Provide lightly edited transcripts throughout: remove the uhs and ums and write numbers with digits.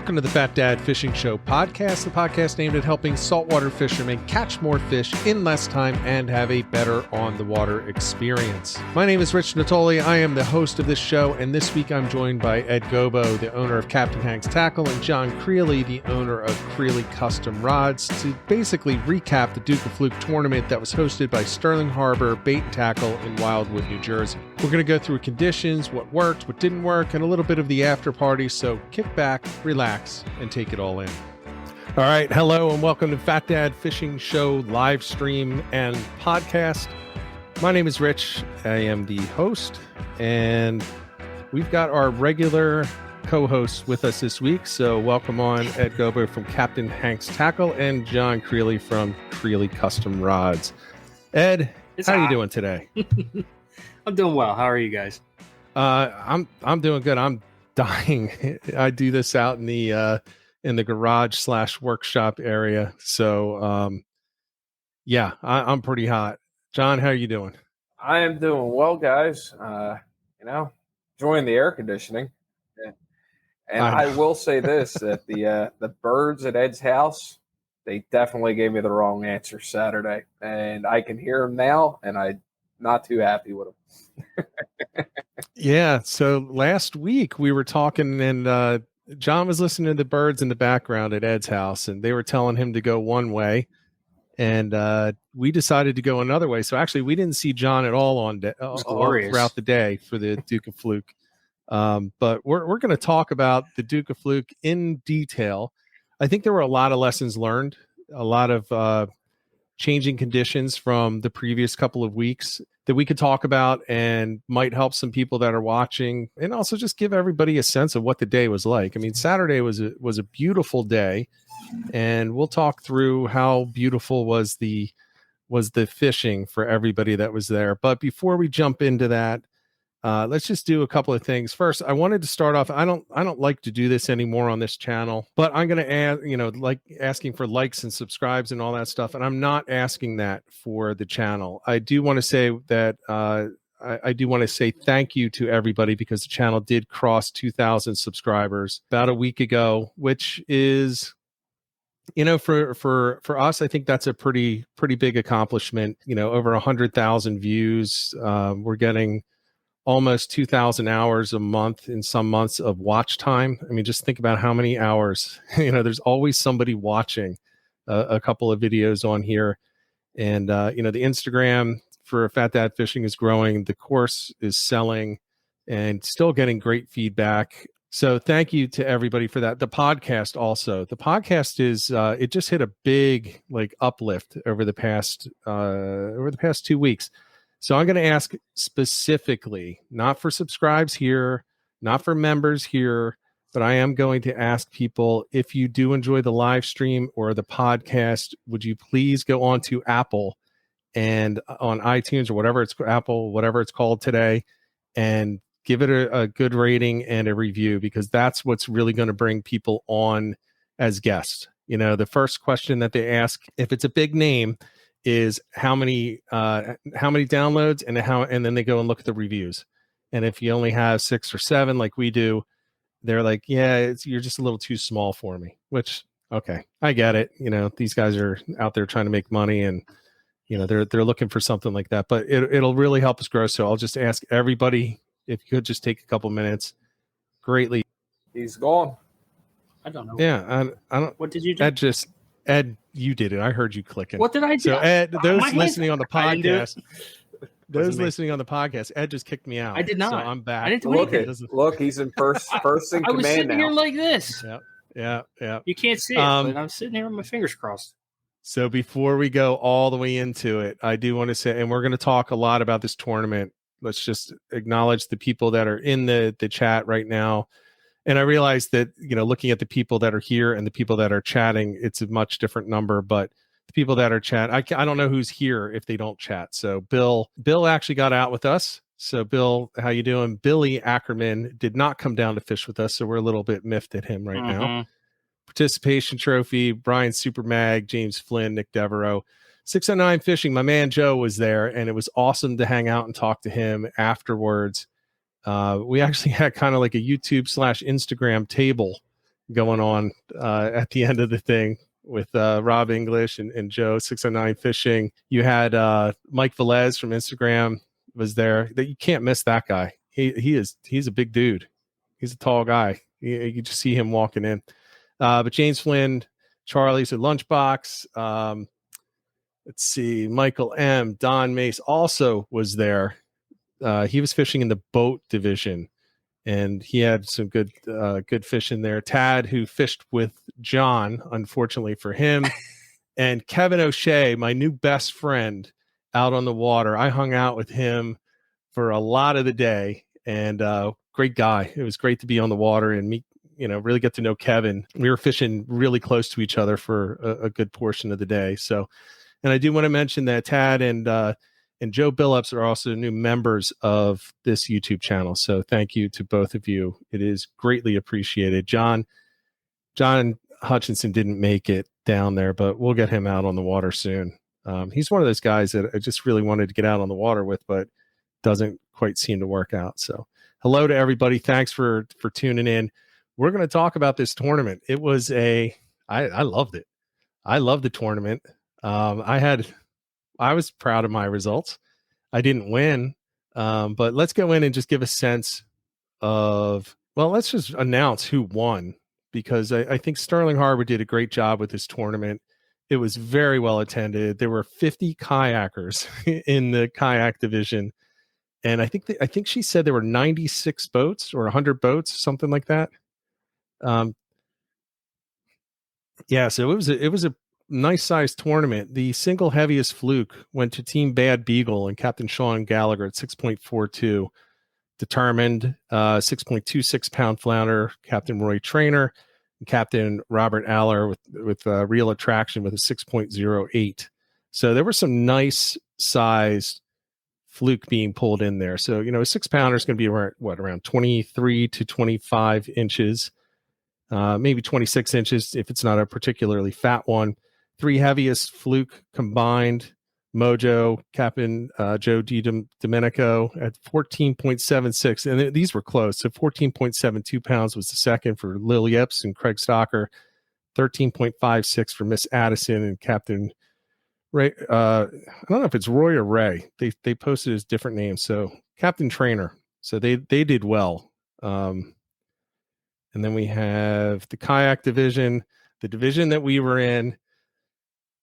Welcome to the Fat Dad Fishing Show podcast, the podcast aimed at helping saltwater fishermen catch more fish in less time and have a better on-the-water experience. My name is Rich Natoli. I am the host of this show, and this week I'm joined by Ed Gobo, the owner of Captain Hank's Tackle, and John Creeley, the owner of Creeley Custom Rods, to basically recap the Duke of Fluke Tournament that was hosted by Sterling Harbor Bait and Tackle in Wildwood, New Jersey. We're going to go through conditions, what worked, what didn't work, and a little bit of the after party, so kick back, relax, and take it all in. All right, hello and welcome to Fat Dad Fishing Show live stream and podcast. My name is Rich. I am the host, and we've got our regular co-hosts with us this week. So welcome on Ed Gobo from Captain Hank's Tackle and John Creeley from Creeley Custom Rods. Ed, how are you doing today? I'm doing well. How are you guys? I'm doing good. I'm dying. I do this out in the garage / workshop area. So yeah, I'm pretty hot. John, how are you doing? I am doing well, guys. Enjoying the air conditioning. And I will say this, that the birds at Ed's house, they definitely gave me the wrong answer Saturday. And I can hear them now, and I'm not too happy with them. Yeah. So last week we were talking, and John was listening to the birds in the background at Ed's house, and they were telling him to go one way, and we decided to go another way. So actually, we didn't see John at all all throughout the day for the Duke of Fluke. But we're going to talk about the Duke of Fluke in detail. I think there were a lot of lessons learned, a lot of changing conditions from the previous couple of weeks that we could talk about and might help some people that are watching, and also just give everybody a sense of what the day was like. I mean, Saturday was a beautiful day, and we'll talk through how beautiful was the fishing for everybody that was there. But before we jump into that, let's just do a couple of things. First, I wanted to start off. I don't like to do this anymore on this channel, but I'm going to add, like asking for likes and subscribes and all that stuff. And I'm not asking that for the channel. I do want to say that I do want to say thank you to everybody, because the channel did cross 2,000 subscribers about a week ago, which is, for us, I think that's a pretty big accomplishment. Over 100,000 views. We're getting almost 2,000 hours a month in some months of watch time. I mean, just think about how many hours, there's always somebody watching a couple of videos on here. And, the Instagram for Fat Dad Fishing is growing. The course is selling and still getting great feedback. So thank you to everybody for that. The podcast also, is, it just hit a big uplift over the past 2 weeks. So I'm going to ask specifically, not for subscribes here, not for members here, but I am going to ask people, if you do enjoy the live stream or the podcast, would you please go on to Apple and on iTunes or whatever it's called today, and give it a good rating and a review, because that's what's really going to bring people on as guests. The first question that they ask, if it's a big name, is how many downloads, and then they go and look at the reviews. And if you only have 6 or 7 like we do, they're like, yeah, you're just a little too small for me, which, okay, I get it. These guys are out there trying to make money, and they're looking for something like that, but it'll really help us grow. So I'll just ask everybody, if you could just take a couple minutes, greatly. He's gone. I don't know. Yeah. I don't. What did you do? Ed, you did it. I heard you clicking. What did I do? So Ed, those listening on the podcast, Ed just kicked me out. I did not. So I'm back. I didn't do anything. Look, he's in first in command now. I was sitting here like this. Yeah. You can't see it, but I'm sitting here with my fingers crossed. So before we go all the way into it, I do want to say, and we're going to talk a lot about this tournament. Let's just acknowledge the people that are in the chat right now. And I realize that, looking at the people that are here and the people that are chatting, it's a much different number, but the people that are chat, I don't know who's here if they don't chat. So Bill actually got out with us. So Bill, how you doing? Billy Ackerman did not come down to fish with us, so we're a little bit miffed at him right now. Participation trophy, Brian Supermag, James Flynn, Nick Devereaux. 609 Fishing, my man Joe was there, and it was awesome to hang out and talk to him afterwards. We actually had kind of like a YouTube / Instagram table going on at the end of the thing with Rob English and Joe 609 Fishing. You had Mike Velez from Instagram was there. That you can't miss that guy. He's a big dude. He's a tall guy. You just see him walking in. But James Flynn, Charlie's at Lunchbox. Let's see, Michael M. Don Mace also was there. He was fishing in the boat division, and he had some good fish in there. Tad, who fished with John, unfortunately for him, and Kevin O'Shea, my new best friend, out on the water. I hung out with him for a lot of the day, and great guy. It was great to be on the water and meet, really get to know Kevin. We were fishing really close to each other for a good portion of the day. So, and I do want to mention that Tad and Joe Billups are also new members of this YouTube channel. So thank you to both of you. It is greatly appreciated. John Hutchinson didn't make it down there, but we'll get him out on the water soon. He's one of those guys that I just really wanted to get out on the water with, but doesn't quite seem to work out. So hello to everybody. Thanks for tuning in. We're going to talk about this tournament. It was I loved it. I loved the tournament. I was proud of my results. I didn't win, but let's go in and just give a sense of, let's just announce who won, because I think Sterling Harbor did a great job with this tournament. It was very well attended. There were 50 kayakers in the kayak division. And I think she said there were 96 boats or 100 boats, something like that. So it was a nice sized tournament. The single heaviest fluke went to Team Bad Beagle and Captain Sean Gallagher at 6.42. Determined 6.26 pound flounder, Captain Roy Trainer, and Captain Robert Aller with Real Attraction with a 6.08. So there were some nice sized fluke being pulled in there. So, a 6 pounder is going to be around 23 to 25 inches, maybe 26 inches if it's not a particularly fat one. 3 heaviest fluke combined, Mojo, Captain Joe Domenico at 14.76. And these were close. So 14.72 pounds was the second for Lil Yips and Craig Stocker, 13.56 for Miss Addison and Captain Ray. I don't know if it's Roy or Ray. They posted as different names. So Captain Trainer. So they did well. And then we have the kayak division, the division that we were in.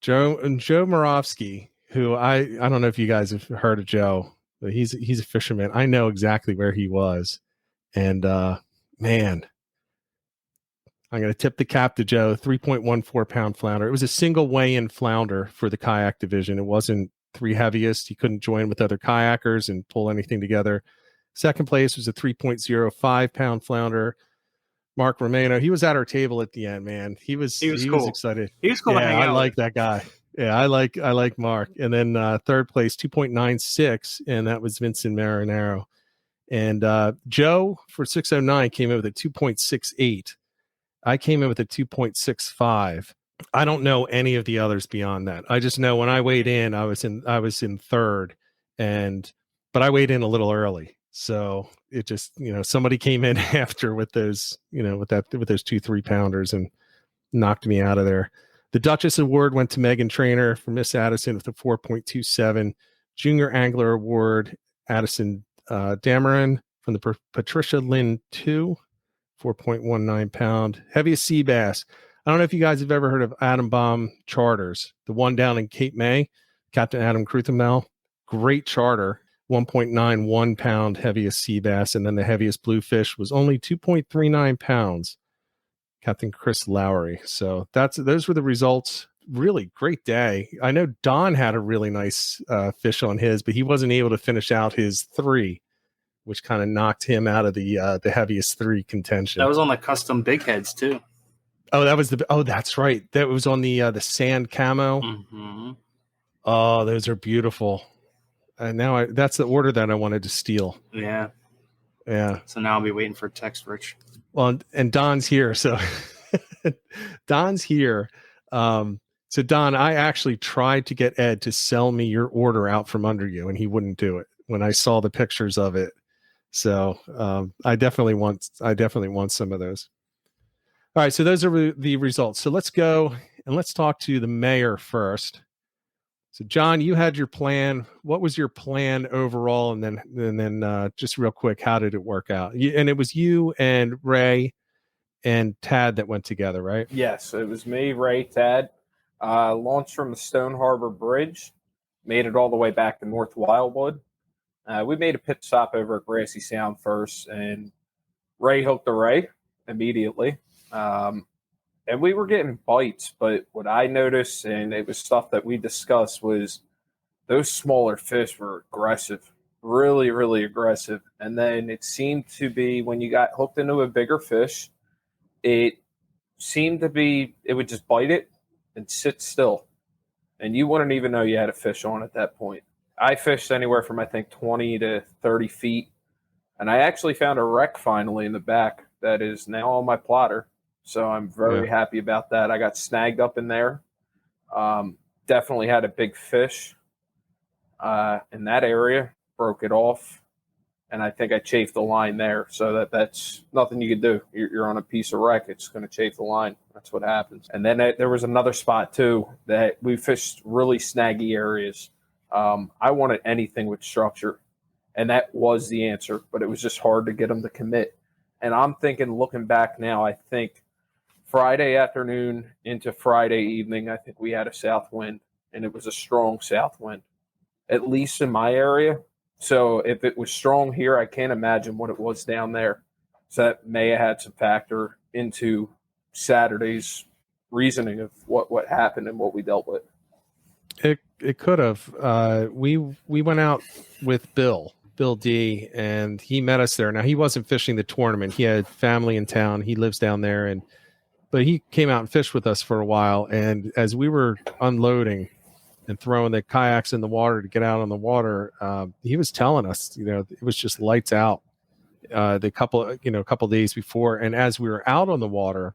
Joe Morovsky, who I don't know if you guys have heard of Joe, but he's a fisherman. I know exactly where he was. And man, I'm going to tip the cap to Joe, 3.14 pound flounder. It was a single weigh-in flounder for the kayak division. It wasn't 3 heaviest. He couldn't join with other kayakers and pull anything together. Second place was a 3.05 pound flounder. Mark Romano, he was at our table at the end, man. He was cool. Excited. He was cool. Yeah, I like that guy. Yeah, I like Mark. And then third place, 2.96, and that was Vincent Marinaro. And Joe for 609 came in with a 2.68. I came in with a 2.65. I don't know any of the others beyond that. I just know when I weighed in, I was in third, but I weighed in a little early. So it just, somebody came in after with those, with those 2 3-pounders and knocked me out of there. The Duchess Award went to Megan Trainer for Miss Addison with a 4.27. Junior Angler Award, Addison Dameron from the Patricia Lynn 2, 4.19 pound. Heaviest sea bass. I don't know if you guys have ever heard of Adam Baum Charters. The one down in Cape May, Captain Adam Kruthamel. Great charter. 1.91 pound heaviest sea bass, and then the heaviest bluefish was only 2.39 pounds. Captain Chris Lowry. So those were the results. Really great day. I know Don had a really nice fish on his, but he wasn't able to finish out his 3, which kind of knocked him out of the heaviest 3 contention. That was on the custom big heads too. Oh, that's right. That was on the sand camo. Mm-hmm. Oh, those are beautiful. And now that's the order that I wanted to steal. Yeah. So now I'll be waiting for text, Rich. Well, and Don's here. So Don's here. So Don, I actually tried to get Ed to sell me your order out from under you, and he wouldn't do it when I saw the pictures of it. So I definitely want some of those. All right, so those are the results. So let's go and let's talk to the mayor first. So John, you had your plan. What was your plan overall? And then just real quick, how did it work out? And it was you and Ray and Tad that went together, right? Yes, it was me, Ray, Tad. Launched from the Stone Harbor Bridge, made it all the way back to North Wildwood. We made a pit stop over at Grassy Sound first, and Ray hooked the ray immediately. And we were getting bites, but what I noticed, and it was stuff that we discussed, was those smaller fish were aggressive, really, really aggressive. And then it seemed to be when you got hooked into a bigger fish, it seemed to be, it would just bite it and sit still. And you wouldn't even know you had a fish on at that point. I fished anywhere from, I think, 20 to 30 feet. And I actually found a wreck finally in the back that is now on my plotter. So I'm very happy about that. I got snagged up in there. Definitely had a big fish in that area, broke it off. And I think I chafed the line there. So that's nothing you can do. You're on a piece of wreck. It's going to chafe the line. That's what happens. And then there was another spot, too, that we fished really snaggy areas. I wanted anything with structure. And that was the answer. But it was just hard to get them to commit. And I'm thinking, looking back now, I think Friday afternoon into Friday evening, I think we had a south wind. And it was a strong south wind, at least in my area. So if it was strong here, I can't imagine what it was down there. So that may have had some factor into Saturday's reasoning of what happened and what we dealt with. It could have. We went out with Bill D, and he met us there. Now, he wasn't fishing the tournament. He had family in town. He lives down there, but he came out and fished with us for a while. And as we were unloading and throwing the kayaks in the water to get out on the water, he was telling us, it was just lights out the couple days before. And as we were out on the water,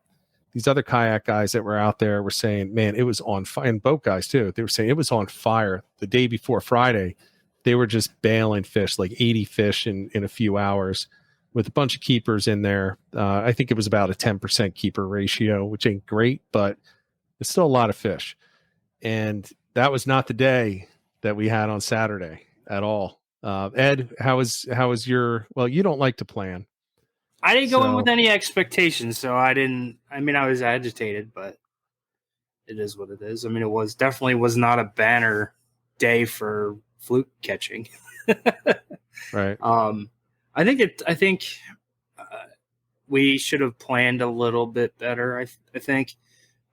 these other kayak guys that were out there were saying, man, it was on fire. And boat guys too. They were saying it was on fire the day before Friday. They were just bailing fish, like 80 fish in a few hours with a bunch of keepers in there. I think it was about a 10% keeper ratio, which ain't great, but it's still a lot of fish. And that was not the day that we had on Saturday at all. Ed, how was your, well, you don't like to plan. I didn't go in with any expectations, so I was agitated, but it is what it is. I mean, it was not a banner day for fluke catching. Right. I think we should have planned a little bit better. I think,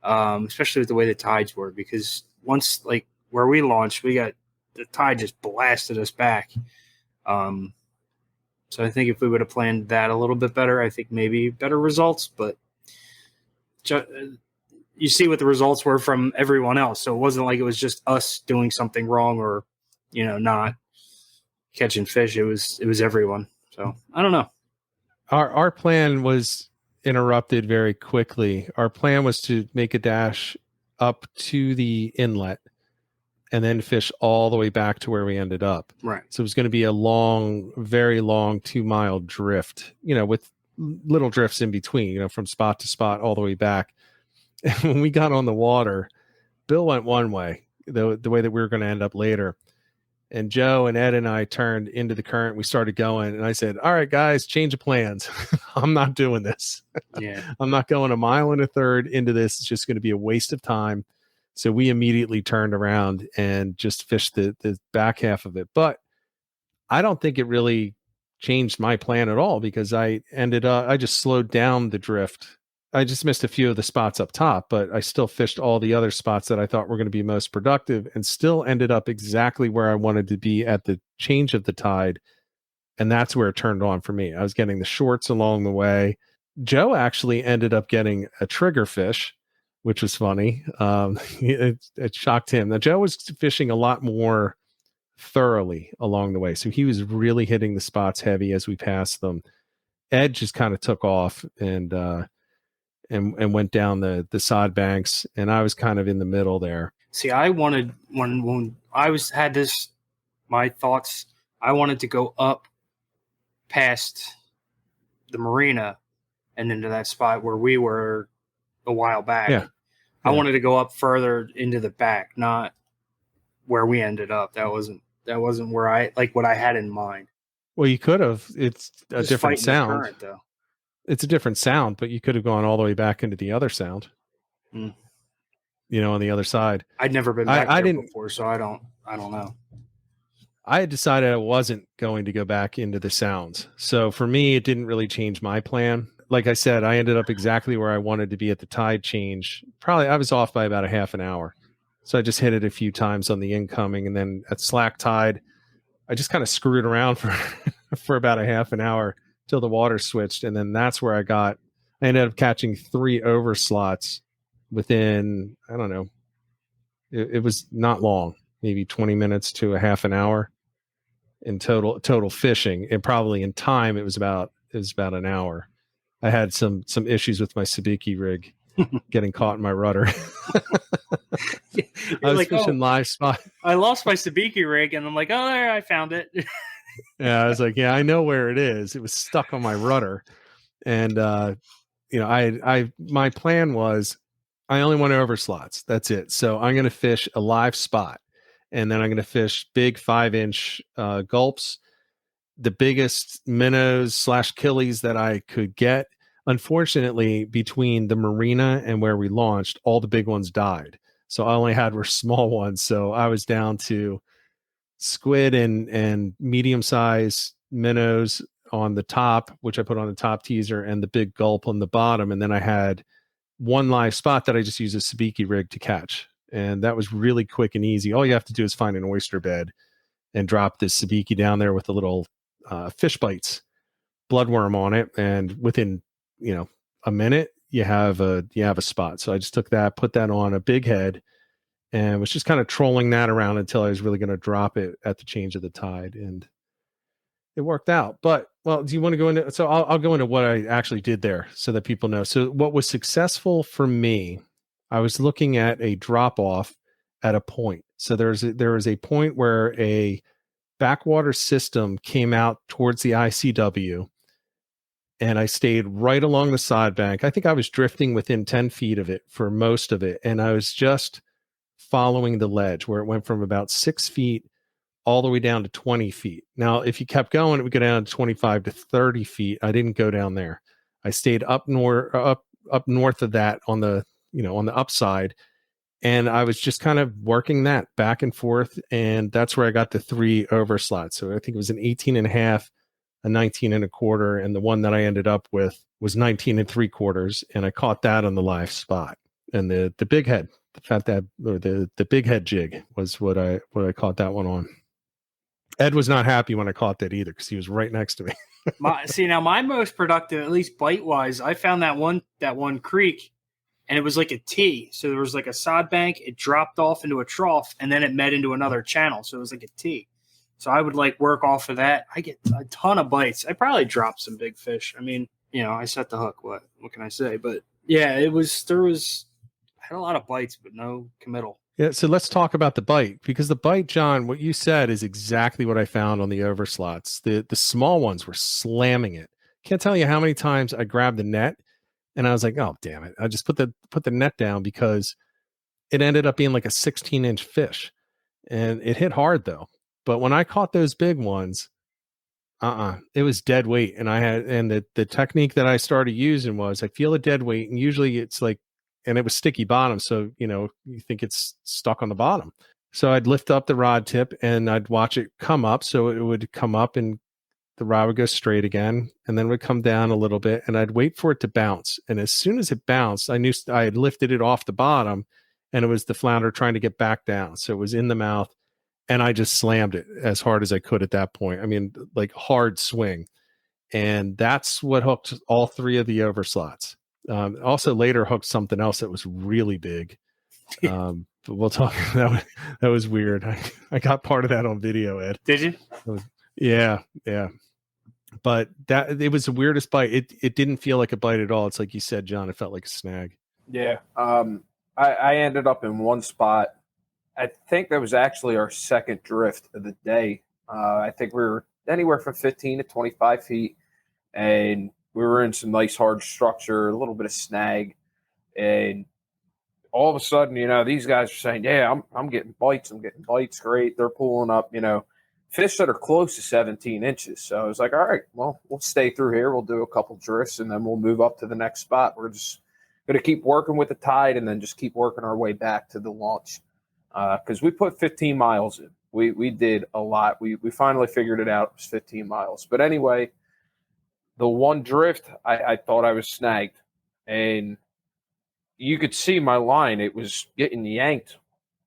especially with the way the tides were, because once, like, where we launched, we got the tide just blasted us back. So I think if we would have planned that a little bit better, I think maybe better results. But you see what the results were from everyone else. So it wasn't like it was just us doing something wrong or, not catching fish. It was everyone. So I don't know. Our plan was interrupted very quickly. Our plan was to make a dash up to the inlet and then fish all the way back to where we ended up. Right. So it was going to be a long, very long 2-mile drift, with little drifts in between, from spot to spot all the way back. And when we got on the water, Bill went one way, the way that we were going to end up later. And Joe and Ed and I turned into the current. We started going, and I said, all right, guys, change of plans. I'm not doing this. Yeah. I'm not going a mile and a third into this. It's just going to be a waste of time. So we immediately turned around and just fished the back half of it. But I don't think it really changed my plan at all, because I just slowed down the drift. I just missed a few of the spots up top, but I still fished all the other spots that I thought were going to be most productive and still ended up exactly where I wanted to be at the change of the tide. And that's where it turned on for me. I was getting the shorts along the way. Joe actually ended up getting a trigger fish, which was funny. It shocked him. Now, Joe was fishing a lot more thoroughly along the way. So he was really hitting the spots heavy as we passed them. Ed just kind of took off and went down the sod banks, and I was kind of in the middle there. See, I wanted, when I had this, my thoughts, I wanted to go up past the marina and into that spot where we were a while back. Yeah. I wanted to go up further into the back, not where we ended up. That wasn't where I like what I had in mind. Well, you could have. It's a Just different fighting the sound. current, though. It's a different sound, but you could have gone all the way back into the other sound. Mm. You know, on the other side. I'd never been back there before, so I don't know. I had decided I wasn't going to go back into the sounds. So for me, it didn't really change my plan. Like I said, I ended up exactly where I wanted to be at the tide change. Probably I was off by about a half an hour. So I just hit it a few times on the incoming. And then at slack tide, I just kind of screwed around for about a half an hour till the water switched. And then that's where I ended up catching 3 overslots within, I don't know, it was not long, maybe 20 minutes to a half an hour in total fishing. And probably in time, it was about an hour. I had some issues with my sabiki rig getting caught in my rudder. I was fishing live spot. I lost my sabiki rig, and I'm like, oh, there, I found it. Yeah, I was like, yeah, I know where it is. It was stuck on my rudder, and my plan was I only want overslots. That's it. So I'm going to fish a live spot, and then I'm going to fish big 5-inch gulps, the biggest minnows / killies that I could get. Unfortunately, between the marina and where we launched, all the big ones died. So I only had were small ones. So I was down to squid and medium size minnows on the top, which I put on the top teaser, and the big gulp on the bottom. And then I had one live spot that I just used a sabiki rig to catch. And that was really quick and easy. All you have to do is find an oyster bed and drop this sabiki down there with the little fish bites, bloodworm on it. And within, a minute, you have a spot. So I just took that, put that on a big head, and was just kind of trolling that around until I was really going to drop it at the change of the tide. And it worked out. But, well, do you want to go into, so I'll go into what I actually did there so that people know. So what was successful for me, I was looking at a drop off at a point. So there was a point where a backwater system came out towards the ICW, and I stayed right along the side bank. I think I was drifting within 10 feet of it for most of it. And I was just following the ledge where it went from about 6 feet all the way down to 20 feet. Now, if you kept going, it would go down to 25 to 30 feet. I didn't go down there. I stayed up north of that on the upside. And I was just kind of working that back and forth. And that's where I got the 3 overslots. So I think it was an 18.5, a 19.25. And the one that I ended up with was 19.75. And I caught that on the live spot. And the big head, the big head jig was what I caught that one on. Ed was not happy when I caught that either, because he was right next to me. My most productive, at least bite wise, I found that one creek, and it was like a T. So there was like a sod bank, it dropped off into a trough, and then it met into another channel. So it was like a T. So I would work off of that. I get a ton of bites. I probably dropped some big fish. I mean, I set the hook. What can I say? But yeah, I had a lot of bites, but no committal. Yeah, so let's talk about the bite, because the bite, John, what you said is exactly what I found on the overslots. The small ones were slamming it. Can't tell you how many times I grabbed the net and I was like, oh, damn it. I just put the net down, because it ended up being like a 16-inch fish, and it hit hard though. But when I caught those big ones, it was dead weight. And the technique that I started using was I feel a dead weight, and usually it's like, and it was sticky bottom. So, you think it's stuck on the bottom. So I'd lift up the rod tip and I'd watch it come up. So it would come up and the rod would go straight again, and then would come down a little bit, and I'd wait for it to bounce. And as soon as it bounced, I knew I had lifted it off the bottom, and it was the flounder trying to get back down. So it was in the mouth, and I just slammed it as hard as I could at that point. I mean, like hard swing. And that's what hooked all 3 of the overslots. Also later hooked something else that was really big. But we'll talk. That was weird. I got part of that on video, Ed. Did you? Yeah. But it was the weirdest bite. It didn't feel like a bite at all. It's like you said, John, it felt like a snag. Yeah. I ended up in one spot. I think that was actually our second drift of the day. I think we were anywhere from 15 to 25 feet, and we were in some nice hard structure, a little bit of snag. And all of a sudden, you know, these guys are saying, yeah, I'm getting bites. I'm getting bites. Great. They're pulling up, you know, fish that are close to 17 inches. So I was like, all right, well, we'll stay through here. We'll do a couple drifts and then we'll move up to the next spot. We're just going to keep working with the tide and then just keep working our way back to the launch. Because we put 15 miles in. We did a lot. We finally figured it out. It was 15 miles. But anyway, the one drift, I thought I was snagged. And you could see my line. It was getting yanked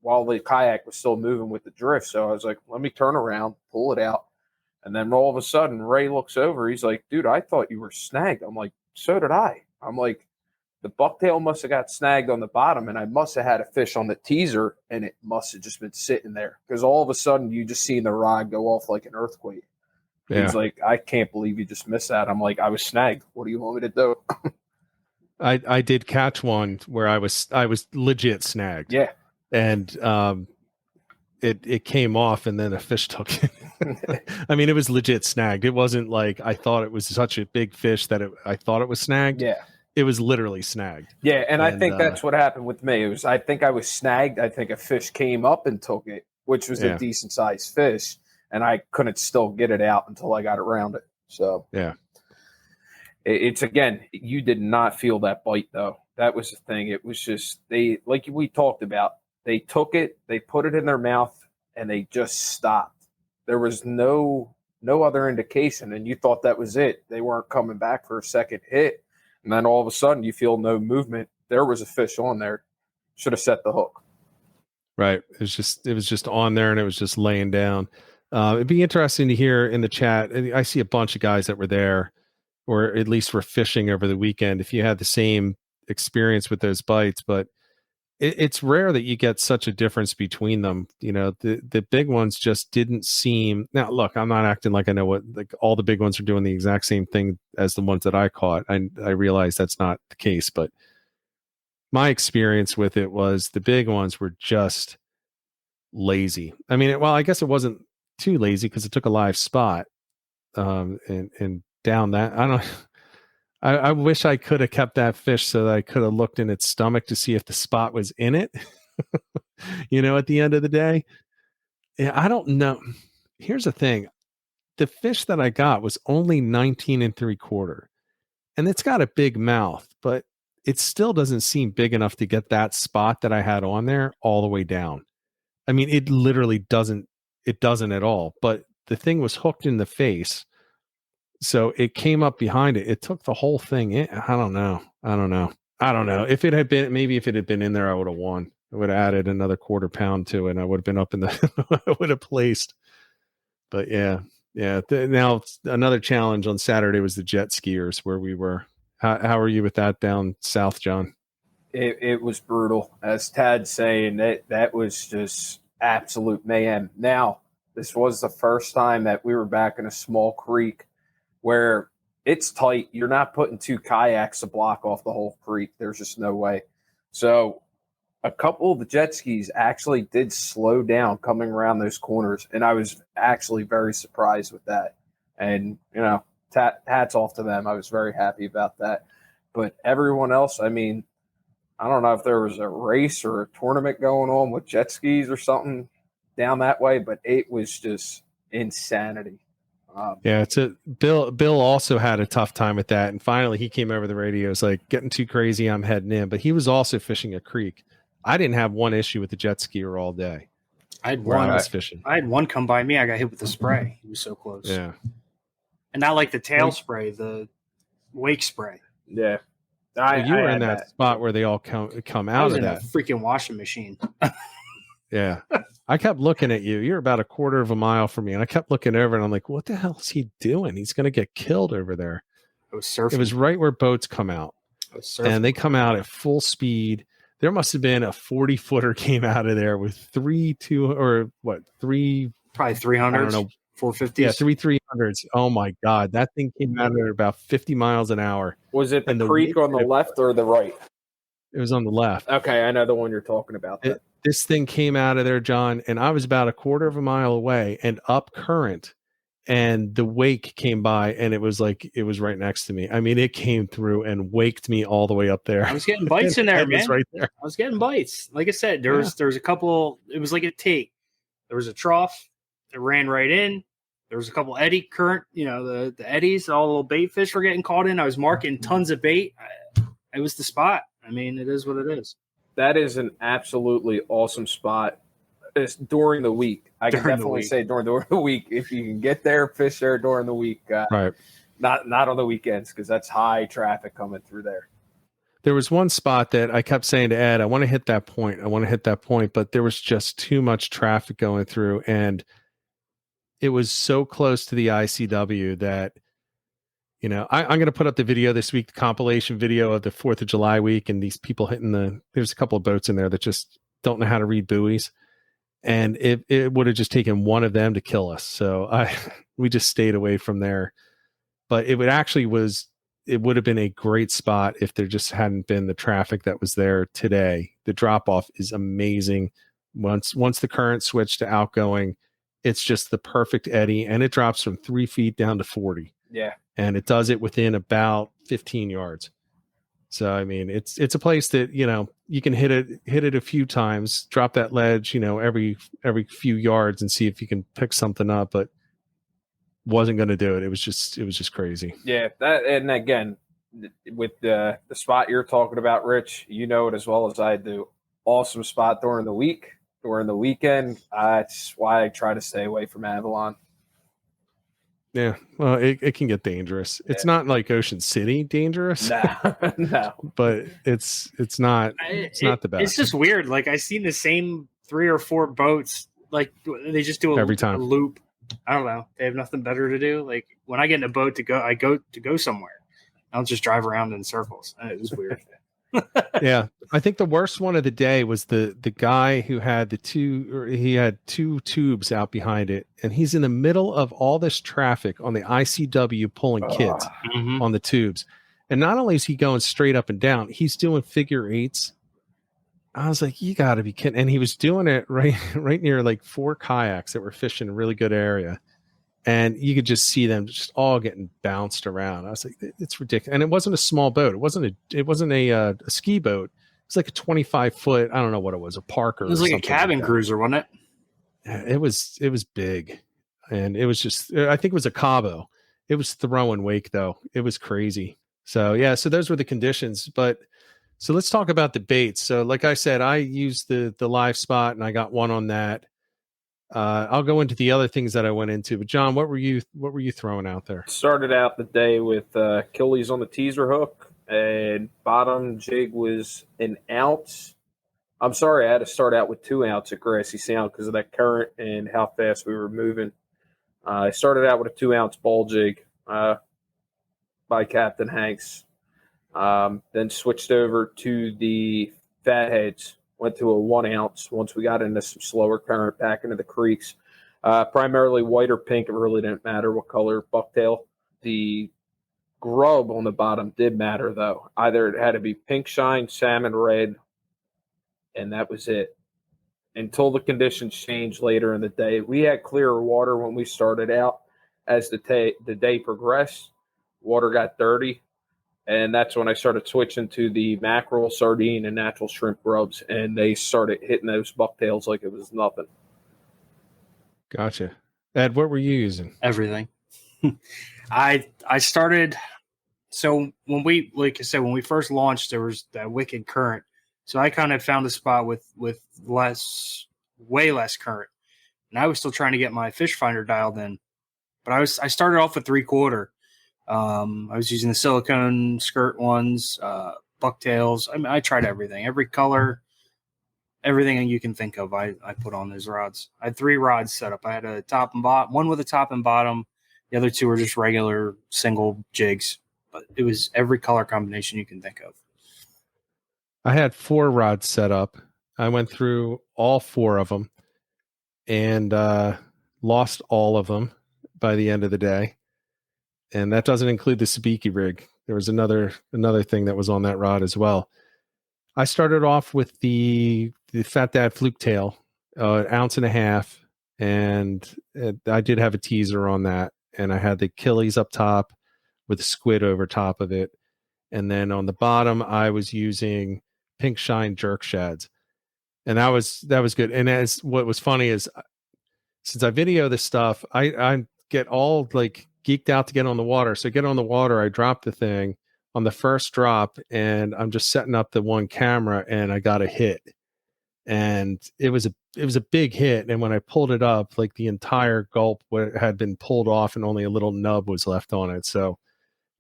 while the kayak was still moving with the drift. So I was like, let me turn around, pull it out. And then all of a sudden, Ray looks over. He's like, dude, I thought you were snagged. I'm like, so did I. I'm like, the bucktail must have got snagged on the bottom, and I must have had a fish on the teaser, and it must have just been sitting there. Because all of a sudden, you just seen the rod go off like an earthquake. Yeah. He's like, I can't believe you just missed that. I'm like, I was snagged. What do you want me to do? I did catch one where I was legit snagged. Yeah. And it came off and then a fish took it. I mean, it was legit snagged. It wasn't like I thought it was such a big fish that I thought it was snagged. Yeah. It was literally snagged. Yeah, and I think that's what happened with me. It was I think I was snagged. I think a fish came up and took it, which was a decent sized fish, and I couldn't still get it out until I got around it. So yeah. It's again, you did not feel that bite though. That was the thing. It was just they, like we talked about, they took it, they put it in their mouth, and they just stopped. There was no other indication, and you thought that was it. They weren't coming back for a second hit, and then all of a sudden you feel no movement. There was a fish on there. Should have set the hook. Right. It was just on there, and it was just laying down. It'd be interesting to hear in the chat. I see a bunch of guys that were there, or at least were fishing over the weekend, if you had the same experience with those bites. But it's rare that you get such a difference between them. You know, the big ones just didn't seem. Now, look, I'm not acting like I know what, like all the big ones are doing the exact same thing as the ones that I caught. I realize that's not the case, but my experience with it was the big ones were just lazy. I mean, well, I guess it wasn't too lazy because it took a live spot, and down that. I wish I could have kept that fish so that I could have looked in its stomach to see if the spot was in it. You know, at the end of the day, yeah, I don't know. Here's the thing. The fish that I got was only 19 3/4, and it's got a big mouth, but it still doesn't seem big enough to get that spot that I had on there all the way down. I mean, it literally doesn't at all, but the thing was hooked in the face. So it came up behind it. It took the whole thing in. I don't know. If it had been in there, I would have won. I would have added another 1/4 pound to it, and I would have been up in the, I would have placed. But yeah. Now another challenge on Saturday was the jet skiers where we were. How are you with that down south, John? It was brutal. As Tad's saying, that was just absolute mayhem. Now, this was the first time that we were back in a small creek where it's tight. You're not putting 2 kayaks to block off the whole creek. There's just no way. So a couple of the jet skis actually did slow down coming around those corners, and I was actually very surprised with that. And, you know, hats off to them. I was very happy about that. But everyone else, I mean, I don't know if there was a race or a tournament going on with jet skis or something down that way, but it was just insanity. Yeah, Bill also had a tough time with that, and finally he came over the radio. It's like, getting too crazy, I'm heading in. But he was also fishing a creek. I didn't have one issue with the jet skier all day. I had fishing. I had one come by me. I got hit with the spray. He was so close. Yeah, and not like the tail spray, the wake spray. Yeah, you were in that spot where they all come out of that freaking washing machine. Yeah. I kept looking at you. You're about 1/4 mile from me. And I kept looking over and I'm like, what the hell is he doing? He's going to get killed over there. I was surfing. It was right where boats come out. And they come out at full speed. There must have been a 40-footer came out of there with three probably 300s. I don't know. 450s. Yeah, 300s. Oh my God. That thing came out at about 50 miles an hour. Was it the creek on the left or the right? It was on the left. Okay, I know the one you're talking about. This thing came out of there, John, and I was about 1/4 mile away and up current, and the wake came by, and it was like it was right next to me. I mean, it came through and waked me all the way up there. I was getting bites in there, man. Right there. I was getting bites. Like I said, there was a couple. It was like a take. There was a trough that ran right in. There was a couple eddy current, the eddies, all the little bait fish were getting caught in. I was marking tons of bait. It was the spot. I mean, it is what it is. That is an absolutely awesome spot. It's during the week. I can definitely say during the week. If you can get there, fish there during the week. Right. Not on the weekends, because that's high traffic coming through there. There was one spot that I kept saying to Ed, I want to hit that point. But there was just too much traffic going through. And it was so close to the ICW that, I'm going to put up the video this week, the compilation video of the 4th of July week, and these people there's a couple of boats in there that just don't know how to read buoys. And it would have just taken one of them to kill us. So we just stayed away from there. But it would have been a great spot if there just hadn't been the traffic that was there today. The drop off is amazing. Once the current switched to outgoing, it's just the perfect eddy, and it drops from 3 feet down to 40. Yeah. And it does it within about 15 yards. So, I mean, it's a place that, you can hit it a few times, drop that ledge, every few yards and see if you can pick something up, but wasn't going to do it. It was just crazy. Yeah. And again, with the spot you're talking about, Rich, it as well as I do. Awesome spot during the week, during the weekend. That's why I try to stay away from Avalon. Yeah, well, it can get dangerous. Yeah. It's not like Ocean City dangerous. No. But it's not the best. It's just weird. Like, I've seen the same 3 or 4 boats. Like, they just do every time a loop. I don't know. They have nothing better to do. Like, when I get in a boat I go somewhere. I don't just drive around in circles. It was weird. Yeah, I think the worst one of the day was the guy who had he had 2 tubes out behind it, and he's in the middle of all this traffic on the ICW pulling kids on the tubes. And not only is he going straight up and down, he's doing figure 8s. I was like, you got to be kidding. And he was doing it right near like 4 kayaks that were fishing in a really good area. And you could just see them just all getting bounced around. I was like, it's ridiculous. And it wasn't a small boat. It wasn't a ski boat. It was like a 25-foot, I don't know what it was, a Parker. It was like a cabin cruiser, wasn't it? Yeah, it was big. And it was just, I think it was a Cabo. It was throwing wake though. It was crazy. So yeah, so those were the conditions. But so let's talk about the baits. So like I said, I used the live spot and I got one on that. I'll go into the other things that I went into, but John, what were you throwing out there? Started out the day with Achilles on the teaser hook, and bottom jig was an ounce. I'm sorry, I had to start out with 2 ounce at Grassy Sound because of that current and how fast we were moving. I started out with a 2 ounce ball jig by Captain Hanks. Then switched over to the fatheads. Went to a 1 ounce once we got into some slower current back into the creeks. Primarily white or pink. It really didn't matter what color bucktail. The grub on the bottom did matter, though. Either it had to be pink shine, salmon red, and that was it. Until the conditions changed later in the day. We had clearer water when we started out. As the day progressed, water got dirty. And that's when I started switching to the mackerel, sardine, and natural shrimp grubs. And they started hitting those bucktails like it was nothing. Gotcha. Ed, what were you using? Everything. I started. So when we, like I said, when we first launched, there was that wicked current. So I kind of found a spot with way less current. And I was still trying to get my fish finder dialed in. But I started off with 3/4. I was using the silicone skirt ones, bucktails. I mean, I tried everything, every color, everything you can think of. I put on those rods. I had 3 rods set up. I had a top and bottom, one with a top and bottom. The other 2 were just regular single jigs, but it was every color combination you can think of. I had 4 rods set up. I went through all 4 of them and lost all of them by the end of the day. And that doesn't include the sabiki rig. There was another thing that was on that rod as well. I started off with the Fat Dad Fluke Tail, 1.5 ounces, and I did have a teaser on that. and I had the Achilles up top with a squid over top of it. And then on the bottom, I was using pink shine jerk shads. And that was good. And as what was funny is, since I video this stuff, I get all like geeked out to get on the water. So I get on the water, I drop the thing on the first drop, and I'm just setting up the one camera, and I got a hit. And it was a big hit. And when I pulled it up, like the entire gulp had been pulled off and only a little nub was left on it. So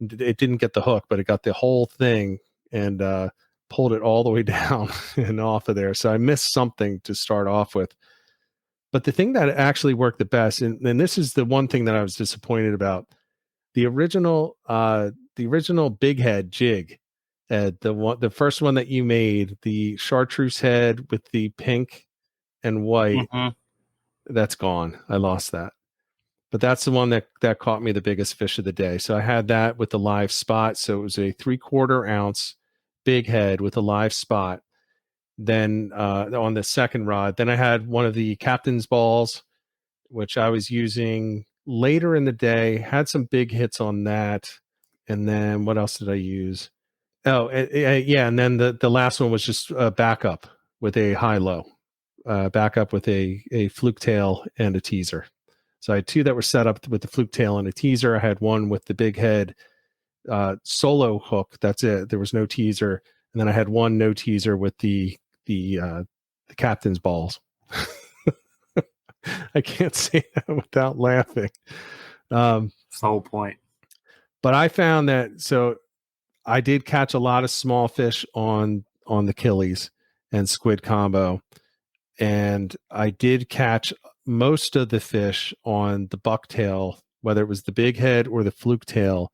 it didn't get the hook, but it got the whole thing and pulled it all the way down and off of there. So I missed something to start off with. But the thing that actually worked the best, and this is the one thing that I was disappointed about, the original big head jig, the first one that you made, the chartreuse head with the pink and white, that's gone. I lost that. But that's the one that caught me the biggest fish of the day. So I had that with the live spot. So it was a 3/4 ounce big head with a live spot. Then on the second rod, then I had one of the captain's balls, which I was using later in the day, had some big hits on that. And then what else did I use? Oh, yeah. And then the last one was just a backup with a high-low, backup with a fluke tail and a teaser. So I had two that were set up with the fluke tail and a teaser. I had one with the big head solo hook. That's it. There was no teaser. And then I had one no teaser with the captain's balls. I can't say that without laughing. That's the whole point. But I found that, so I did catch a lot of small fish on the Achilles and squid combo. And I did catch most of the fish on the bucktail, whether it was the big head or the fluke tail,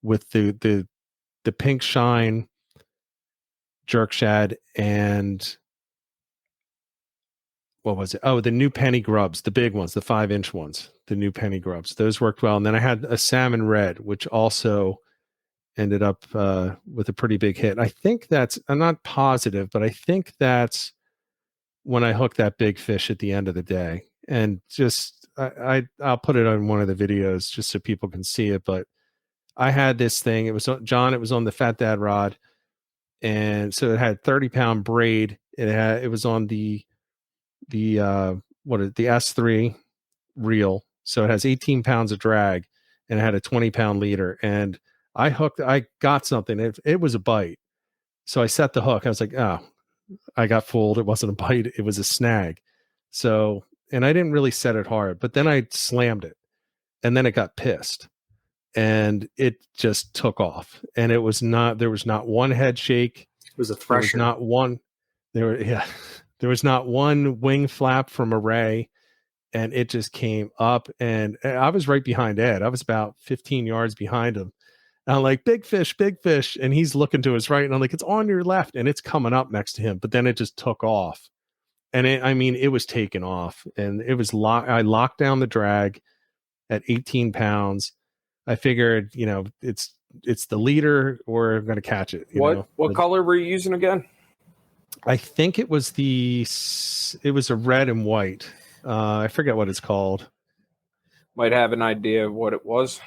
with the pink shine jerk shad and what was it? Oh, the new penny grubs, the big ones, the 5-inch ones, the new penny grubs. Those worked well. And then I had a salmon red, which also ended up with a pretty big hit. I think I'm not positive, but I think that's when I hooked that big fish at the end of the day. And just, I'll put it on one of the videos just so people can see it. But I had this thing. It was John. It was on the Fat Dad rod, and so it had 30-pound braid. It was on the S3 reel. So it has 18 pounds of drag, and it had a 20-pound leader. And I got something. It was a bite. So I set the hook. I was like, oh, I got fooled. It wasn't a bite. It was a snag. So, and I didn't really set it hard, but then I slammed it, and then it got pissed, and it just took off. And there was not one head shake. It was a thresher. There was not one wing flap from a ray, and it just came up. And I was right behind Ed. I was about 15 yards behind him. And I'm like, big fish. And he's looking to his right. And I'm like, it's on your left. And it's coming up next to him. But then it just took off. And it was taken off. And it was I locked down the drag at 18 pounds. I figured, it's the leader, or I'm going to catch it. What color were you using again? I think it was a red and white. I forget what it's called. Might have an idea of what it was.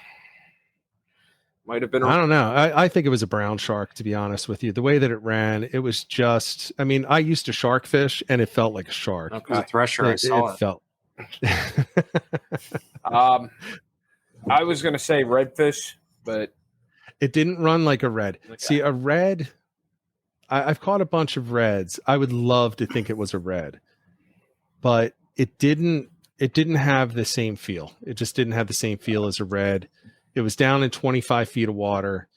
Might have been. I don't know. I think it was a brown shark, to be honest with you. The way that it ran, it was just, I used to shark fish, and it felt like a shark. Okay. It was a thresher. I saw it. Felt. I was going to say redfish, but it didn't run like a red. Okay. See, a red, I've caught a bunch of reds. I would love to think it was a red, but it didn't have the same feel. It just didn't have the same feel as a red. It was down in 25 feet of water.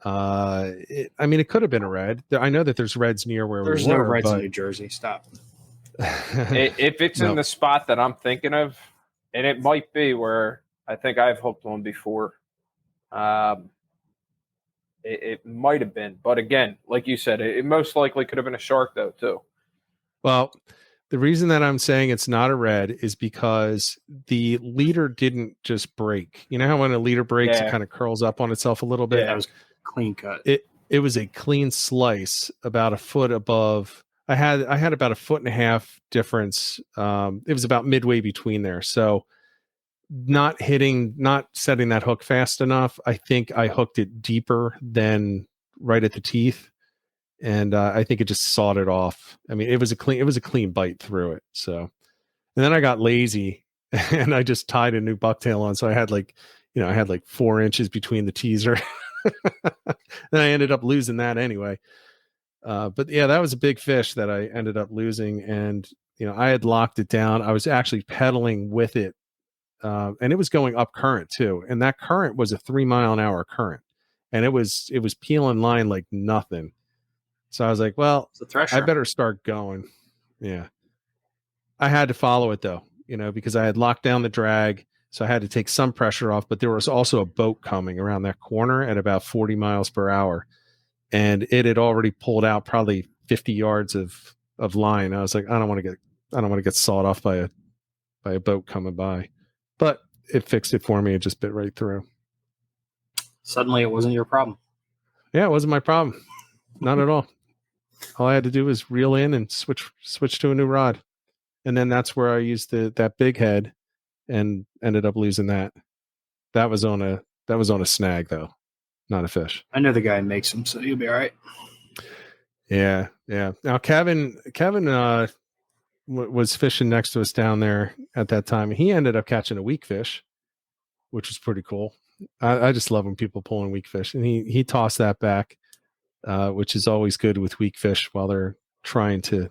It could have been a red. I know that there's reds near where there's we were. There's no reds in New Jersey. Stop. If it's in the spot that I'm thinking of, and it might be where I think I've hooked one before, it might have been. But again, like you said, it most likely could have been a shark, though, too. Well, the reason that I'm saying it's not a red is because the leader didn't just break. You know how when a leader breaks, it kind of curls up on itself a little bit? Yeah, that was clean cut. It was a clean slice about a foot above. I had about a 1.5 foot difference. It was about midway between there. So not setting that hook fast enough. I think I hooked it deeper than right at the teeth. And I think it just sawed it off. I mean, it was a clean bite through it. So, and then I got lazy and I just tied a new bucktail on. So I had like 4 inches between the teaser. Then I ended up losing that anyway. But yeah, that was a big fish that I ended up losing. And, I had locked it down. I was actually pedaling with it. And it was going up current too. And that current was a 3 mile an hour current. And it was peeling line like nothing. So I was like, well, I better start going. Yeah. I had to follow it though, because I had locked down the drag. So I had to take some pressure off, but there was also a boat coming around that corner at about 40 miles per hour. And it had already pulled out probably 50 yards of line. I was like, I don't want to get sawed off by a boat coming by, but it fixed it for me. It just bit right through. Suddenly it wasn't your problem. Yeah, it wasn't my problem. Not at all. All I had to do was reel in and switch to a new rod. And then that's where I used that big head and ended up losing that. That was on a snag though, not a fish. I know the guy makes them, so you'll be all right. Yeah. Yeah. Now Kevin was fishing next to us down there at that time. He ended up catching a weak fish, which was pretty cool. I just love when people pulling weak fish, and he tossed that back. Which is always good with weak fish while they're trying to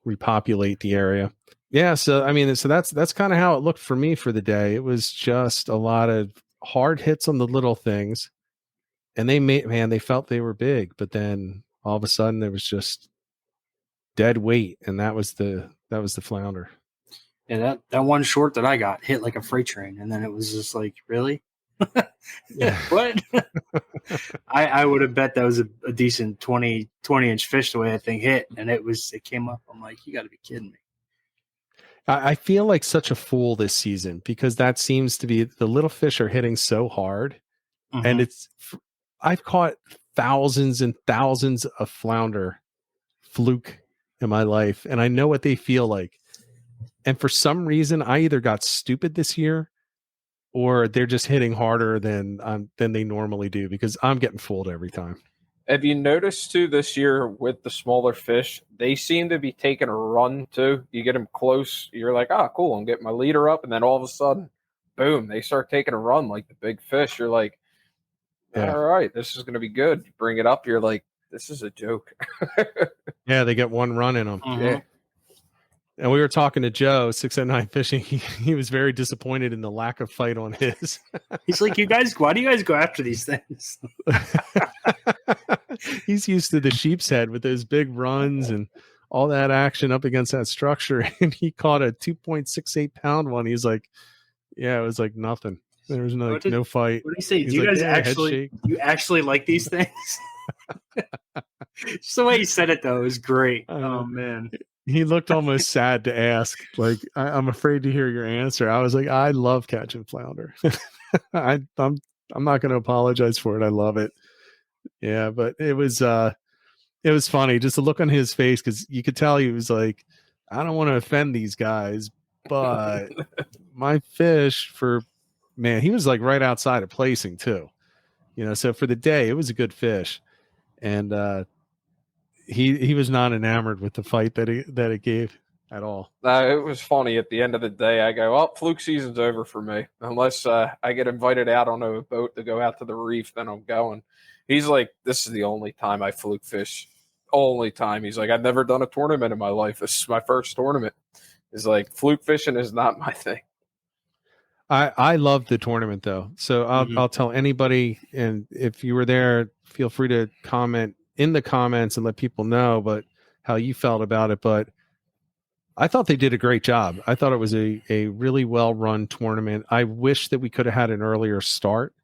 repopulate the area. Yeah. So, I mean, that's kind of how it looked for me for the day. It was just a lot of hard hits on the little things, and they felt they were big, but then all of a sudden there was just dead weight. And that was the flounder. Yeah. That one short that I got hit like a freight train. And then it was just like, really? What? I would have bet that was a decent 20 inch fish the way that thing hit, and it came up. I'm like, you got to be kidding me. I feel like such a fool this season because that seems to be the little fish are hitting so hard, and I've caught thousands and thousands of flounder fluke in my life, and I know what they feel like. And for some reason, I either got stupid this year, or they're just hitting harder than they normally do because I'm getting fooled every time. Have you noticed too this year with the smaller fish, they seem to be taking a run too. You get them close, you're like, oh, cool, I'm getting my leader up, and then all of a sudden, boom, they start taking a run like the big fish. You're like, all right, this is going to be good. You bring it up, you're like, this is a joke. Yeah, they get one run in them. Yeah. And we were talking to Joe, 609 Fishing. He was very disappointed in the lack of fight on his. He's like, why do you guys go after these things? He's used to the sheep's head with those big runs and all that action up against that structure. And he caught a 2.68 pound one. He's like, yeah, it was like nothing. There was no fight. What did he say? Do you guys actually like these things? Just the way he said it, though, is great. Oh, man. He looked almost sad to ask, like, I'm afraid to hear your answer. I was like, I love catching flounder. I'm not going to apologize for it. I love it. Yeah, but it was funny just to look on his face because you could tell he was like, I don't want to offend these guys, but my fish he was like right outside of placing too. So for the day, it was a good fish, and he was not enamored with the fight that it gave at all. It was funny. At the end of the day, I go, well, fluke season's over for me. Unless I get invited out on a boat to go out to the reef, then I'm going. He's like, this is the only time I fluke fish. Only time. He's like, I've never done a tournament in my life. This is my first tournament. He's like, fluke fishing is not my thing. I love the tournament though. So I'll tell anybody, and if you were there, feel free to comment in the comments and let people know how you felt about it. But I thought they did a great job. I thought it was a really well run tournament. I wish that we could have had an earlier start.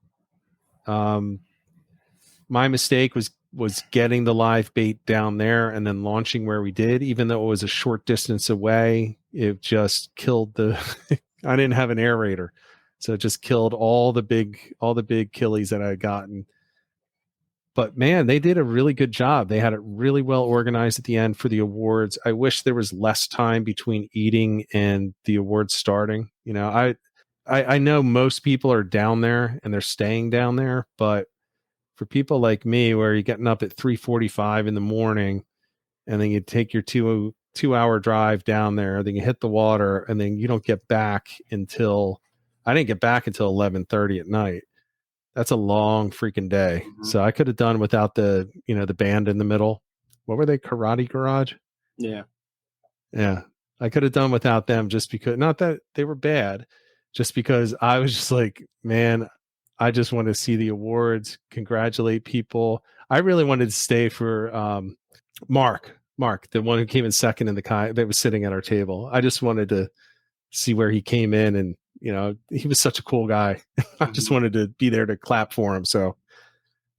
My mistake was getting the live bait down there and then launching where we did, even though it was a short distance away. It just killed I didn't have an aerator, so it just killed all the big killies that I had gotten. But man, they did a really good job. They had it really well organized at the end for the awards. I wish there was less time between eating and the awards starting. I know most people are down there and they're staying down there, but for people like me, where you're getting up at 3:45 in the morning, and then you take your 2 hour drive down there, then you hit the water, and then you don't get back until I didn't get back until 11:30 at night. That's a long freaking day. Mm-hmm. So I could have done without the band in the middle. What were they? Karate Garage? Yeah. Yeah. I could have done without them, just because, not that they were bad, just because I was just like, man, I just want to see the awards, congratulate people. I really wanted to stay for Mark, the one who came in second in the kayak that was sitting at our table. I just wanted to see where he came in, and he was such a cool guy. I just wanted to be there to clap for him. So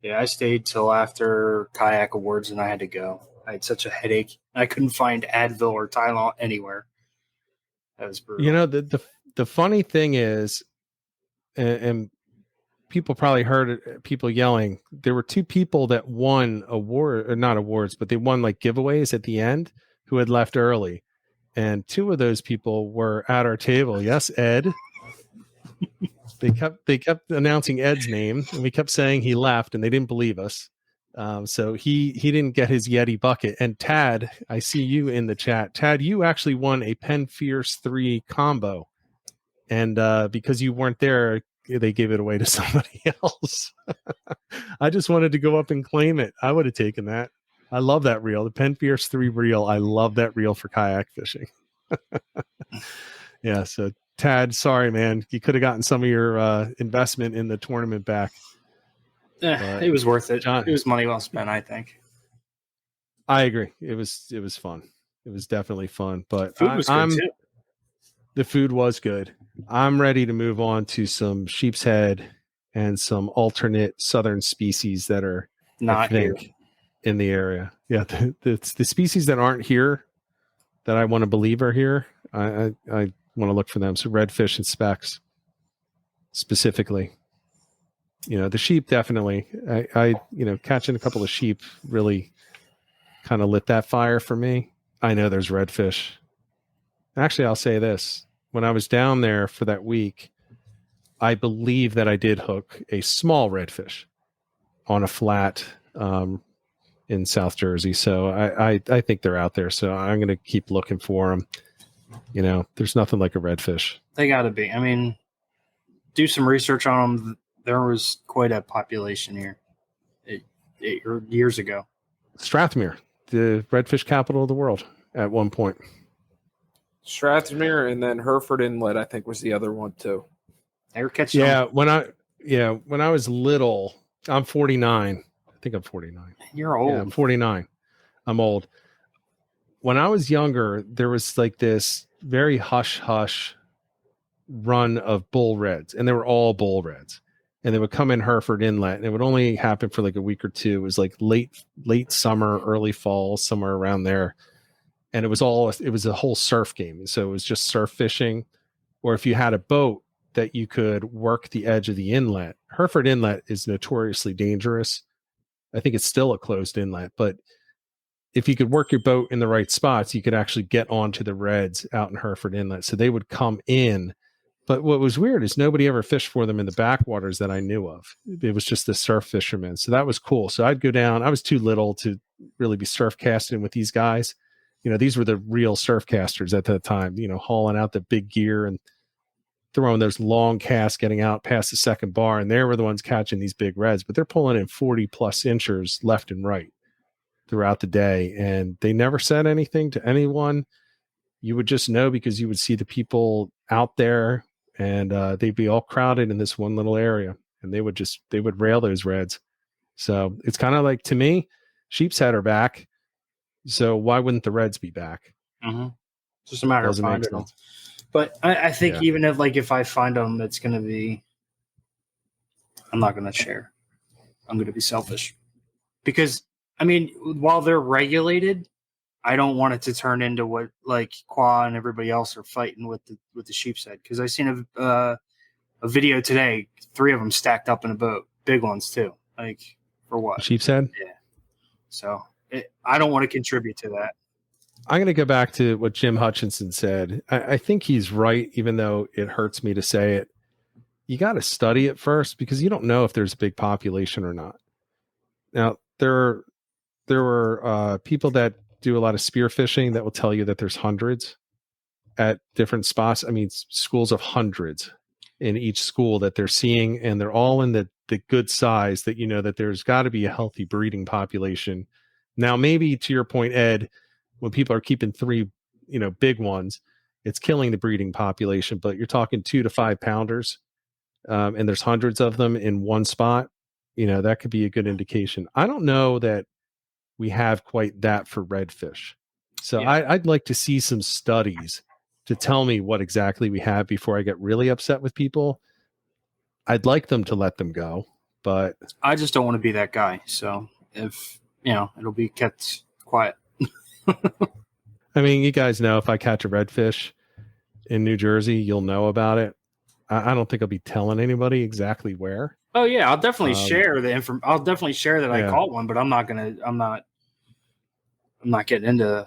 yeah, I stayed till after kayak awards and I had to go. I had such a headache. I couldn't find Advil or Tylenol anywhere. That was brutal. The funny thing is, and people probably heard people yelling, there were two people that won not awards, but they won like giveaways at the end, who had left early. And two of those people were at our table. Yes, Ed. They kept announcing Ed's name, and we kept saying he left, and they didn't believe us. So he didn't get his Yeti bucket. And Tad, I see you in the chat. Tad, you actually won a Penn Fierce 3 combo. And because you weren't there, they gave it away to somebody else. I just wanted to go up and claim it. I would have taken that. I love that reel, the Penn Fierce 3 reel. I love that reel for kayak fishing. Yeah, so Tad, sorry, man. You could have gotten some of your investment in the tournament back. It was worth it. John, it was money well spent, I think. I agree. It was fun. It was definitely fun. But food was good too. The food was good. I'm ready to move on to some sheep's head and some alternate southern species that are not here in the area. Yeah, the species that aren't here that I want to believe are here. I want to look for them. So redfish and specks specifically. The sheep definitely. I catching a couple of sheep really kind of lit that fire for me. I know there's redfish. Actually, I'll say this. When I was down there for that week, I believe that I did hook a small redfish on a flat in South Jersey. So I think they're out there. So I'm going to keep looking for them. There's nothing like a redfish. They got to be. I mean, do some research on them. There was quite a population here 8 years ago. Strathmere, the redfish capital of the world at one point. Strathmere, and then Hereford Inlet, I think, was the other one too. They were catching. Yeah, when I was little, I'm 49. I think I'm 49. You're old. Yeah, I'm 49. I'm old. When I was younger, there was like this very hush run of bull reds, and they were all bull reds. And they would come in Hereford Inlet, and it would only happen for like a week or two. It was like late summer, early fall, somewhere around there. And it was a whole surf game. So it was just surf fishing, or if you had a boat that you could work the edge of the inlet. Hereford Inlet is notoriously dangerous. I think it's still a closed inlet, but if you could work your boat in the right spots, you could actually get onto the reds out in Hereford Inlet. So they would come in. But what was weird is nobody ever fished for them in the backwaters that I knew of. It was just the surf fishermen. So that was cool. So I'd go down. I was too little to really be surf casting with these guys. These were the real surf casters at that time, hauling out the big gear and throwing those long casts, getting out past the second bar. And they were the ones catching these big reds, but they're pulling in 40 plus inchers left and right throughout the day. And they never said anything to anyone. You would just know because you would see the people out there, and they'd be all crowded in this one little area, and they would rail those reds. So it's kind of like, to me, sheep's head are back. So why wouldn't the reds be back? Mm-hmm. It's just a matter of finding them. But I think even if I find them, it's going to be, I'm not going to share. I'm going to be selfish because, I mean, while they're regulated, I don't want it to turn into what like Qua and everybody else are fighting with the sheep's head. Because I seen a video today, 3 of them stacked up in a boat, big ones too. Like for what? Sheep's head? Yeah. So I don't want to contribute to that. I'm going to go back to what Jim Hutchinson said. I think he's right, even though it hurts me to say it. you got to study it first because you don't know if there's a big population or not. Now, there were people that do a lot of spear fishing that will tell you that there's hundreds at different spots. I mean, schools of hundreds in each school that they're seeing, and they're all in the good size that you know that there's got to be a healthy breeding population. Now, maybe to your point, Ed, when people are keeping 3, big ones, it's killing the breeding population, but you're talking 2 to 5 pounders, and there's hundreds of them in one spot. That could be a good indication. I don't know that we have quite that for redfish. So yeah. I'd like to see some studies to tell me what exactly we have before I get really upset with people. I'd like them to let them go, but I just don't want to be that guy. So if, it'll be kept quiet. I mean, you guys know if I catch a redfish in New Jersey, you'll know about it. I don't think I'll be telling anybody exactly where. Oh yeah, I'll definitely share the info. I'll definitely share that I caught one, but I'm not getting into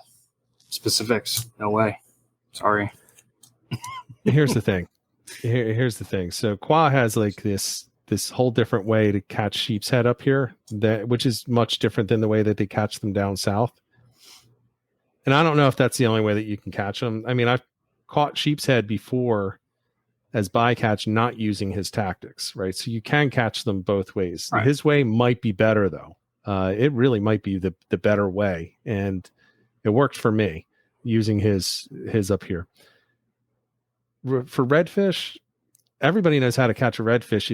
specifics. No way. Sorry. Here's the thing. Here's the thing. So Qua has like this whole different way to catch sheep's head up here, which is much different than the way that they catch them down south. And I don't know if that's the only way that you can catch them. I mean, I've caught sheep's head before as bycatch, not using his tactics, right? So you can catch them both ways. Right. His way might be better though. It really might be the better way. And it worked for me using his up here. For redfish, everybody knows how to catch a redfish.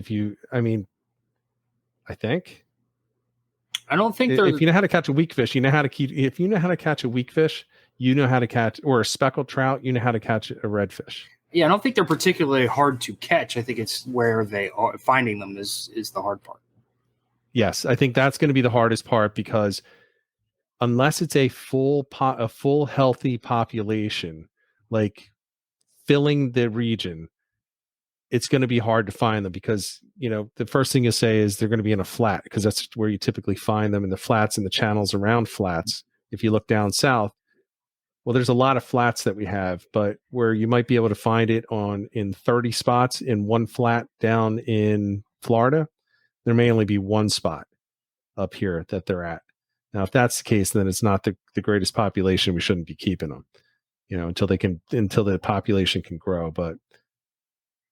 I don't think if you know how to catch a weak fish, you know how to keep. If you know how to catch a weak fish, you know how to catch, or a speckled trout, you know how to catch a redfish. Yeah, I don't think they're particularly hard to catch. I think it's where they are finding them is the hard part. Yes, I think that's going to be the hardest part because unless it's a full healthy population, like filling the region, it's going to be hard to find them because, the first thing you say is they're going to be in a flat because that's where you typically find them in the flats and the channels around flats. If you look down south, well, there's a lot of flats that we have, but where you might be able to find it in 30 spots in one flat down in Florida, there may only be one spot up here that they're at. Now, if that's the case, then it's not the greatest population. We shouldn't be keeping them, until the population can grow. But